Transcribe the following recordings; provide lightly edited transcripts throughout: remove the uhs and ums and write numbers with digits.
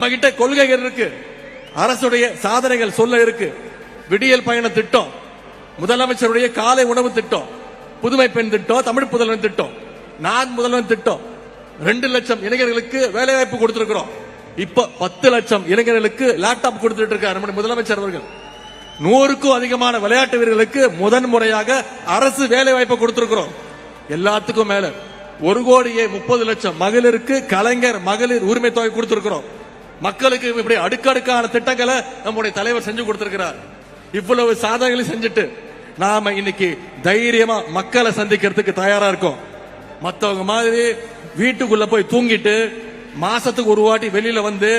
நம்மகிட்ட கொள்கைகள் இருக்கு, அரசுடைய சாதனைகள் சொல்ல இருக்கு. விடியல் பயண திட்டம், முதலமைச்சருடைய காலை உணவு திட்டம், புதுமை பெண் திட்டம், தமிழ் புதல்வன் திட்டம், நான் முதல்வன் திட்டம், 2 லட்சம் இளைஞர்களுக்கு வேலை வாய்ப்பு கொடுத்திருக்கிறோம். இப்ப 10 லட்சம் இளைஞர்களுக்கு லேப்டாப் கொடுத்துட்டு இருக்காரு நம்முடைய முதலமைச்சர் அவர்கள். 100க்கும் அதிகமான விளையாட்டு வீரர்களுக்கு முதன்முறையாக அரசு வேலை வாய்ப்பை கொடுத்திருக்கிறோம். எல்லாத்துக்கும் மேல 1,30,00,000 மகளிருக்கு கலைஞர் மகளிர் உரிமை தொகை கொடுத்திருக்கிறோம். மக்களுக்கு இப்படி அடுக்கடுக்கான திட்டங்களை நம்முடைய தலைவர் செஞ்சு கொடுத்திருக்கிறார். இவ்வளவு சாதனைகளை செஞ்சுட்டு நாம இன்னைக்கு தைரியமா மக்களை சந்திக்கிறதுக்கு தயாரா இருக்கோம். மத்தவங்க மாதிரி வீட்டுக்குள்ள போய் தூங்கிட்டு மாசத்துக்கு ஒரு வாட்டி வெளியில வந்து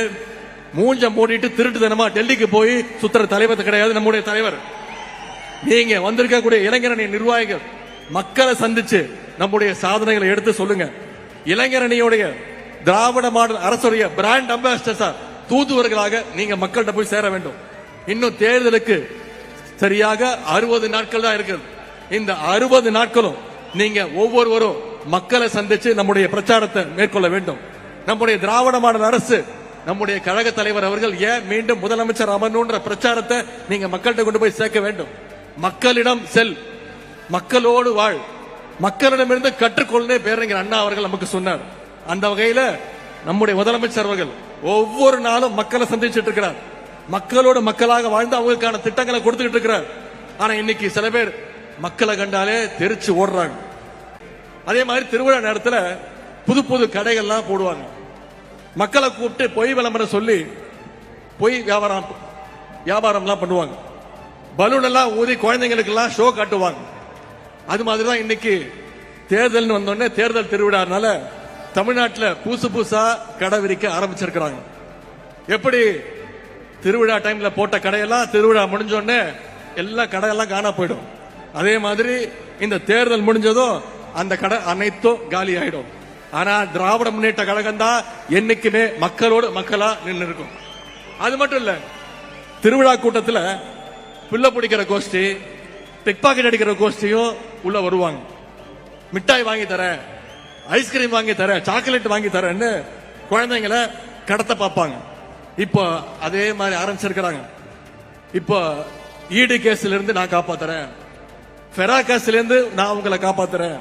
மூஞ்ச மூடிட்டு திருட்டுத்தனமா டெல்லிக்கு போய் சுத்துற தலைவர் கிடையாது நம்முடைய தலைவர். நீங்க வந்திருக்கக்கூடிய இளைஞரணி நிர்வாகிகள் மக்களை சந்திச்சு நம்முடைய சாதனைகளை எடுத்து சொல்லுங்க. இளைஞரணியுடைய திராவிட மாடல் அரசுடைய பிராண்ட் அம்பாசிடர் தூதுவர்களாக நீங்க மக்கள்கிட்ட போய் சேர வேண்டும். இன்னும் தேர்தலுக்கு சரியாக 60 நாட்கள் தான் இருக்கிறது. இந்த 60 நாட்களும் நீங்க ஒவ்வொருவரும் மக்களை சந்திச்சு நம்முடைய பிரச்சாரத்தை மேற்கொள்ள வேண்டும். நம்முடைய திராவிட மாடல் அரசு, நம்முடைய கழக தலைவர் அவர்கள் ஏன் மீண்டும் முதலமைச்சர் அமரணும்ன்ற பிரச்சாரத்தை நீங்க மக்கள்கிட்ட கொண்டு போய் சேர்க்க வேண்டும். மக்களிடம் செல், மக்களோடு வாழ், மக்களிடமிருந்து கற்றுக்கொள்ளே பேரறிஞர் அண்ணா அவர்கள் நமக்கு சொன்னார். அந்த வகையில நம்முடைய முதலமைச்சர் அவர்கள் ஒவ்வொரு நாளும் மக்களை சந்திச்சுட்டு இருக்கிறார். மக்களோடு மக்களாக வாழ்ந்து அவங்களுக்கான திட்டங்களை கொடுத்துட்டு இருக்கிறார். ஆனா இன்னைக்கு சில பேர் மக்களை கண்டாலே தெரிச்சு ஓடுறாங்க. அதே மாதிரி திருவிழா நேரத்தில் புது புது கடைகள்லாம் போடுவாங்க. மக்களை கூப்பிட்டு பொய் விளம்பரம் சொல்லி பொய் வியாபாரம்லாம் பண்ணுவாங்க. பலூன் எல்லாம் ஊதி குழந்தைங்களுக்கு எல்லாம் ஷோ காட்டுவாங்க. அது மாதிரிதான் இன்னைக்கு தேர்தல் வந்தோடனே தேர்தல் திருவிழானால தமிழ்நாட்டில் புதுசா கடை விரிக்க ஆரம்பிச்சிருக்கிறாங்க. எப்படி திருவிழா டைம்ல போட்ட கடையெல்லாம் திருவிழா முடிஞ்சோடனே எல்லா கடையெல்லாம் காணா போயிடும். அதே மாதிரி இந்த தேர்தல் முடிஞ்சதும் அந்த கடை அனைத்தும் காலி ஆயிடும். ஆனா திராவிட முன்னேற்ற கழகம் தான் என்னைக்குமே மக்களோடு மக்களா நின்று இருக்கும். அது மட்டும் இல்ல, திருவிழா கூட்டத்தில் பிள்ளை பிடிக்கிற கோஷ்டி, பிக் பாக்கெட் அடிக்கிற கோஷ்டியும் உள்ள வருவாங்க. மிட்டாய் வாங்கி தரேன், ஐஸ்கிரீம் வாங்கி தரேன், சாக்லேட் வாங்கி தரேன்னு குழந்தைங்களை கடத்த பார்ப்பாங்க. இப்போ அதே மாதிரி ஆரம்பிச்சிருக்கிறாங்க. இப்போ ஈடு கேஸ்ல இருந்து நான் காப்பாத்துறேன், ஃபெரா கேஸ்ல இருந்து நான் உங்களை காப்பாத்துறேன்,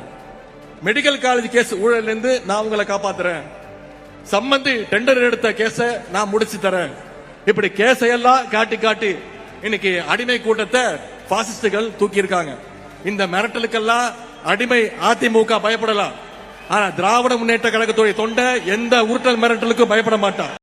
மெடிக்கல் காலேஜ் கேஸ் ஊழல் இருந்து நான் உங்களை காப்பாத்துறேன், சம்பந்தி டெண்டர் எடுத்த கேஸ நான் முடிச்சு தரேன். இப்படி கேஸையெல்லாம் காட்டி காட்டி இன்னைக்கு அடிமை கூட்டத்தை பாசிஸ்டுகள் தூக்கி இருக்காங்க. இந்த மிரட்டலுக்கெல்லாம் அடிமை அதிமுக பயப்படலாம். ஆனா திராவிட முன்னேற்ற கழகத்துடைய தொண்டை எந்த உருட்டல் மிரட்டலுக்கும் பயப்பட மாட்டான்.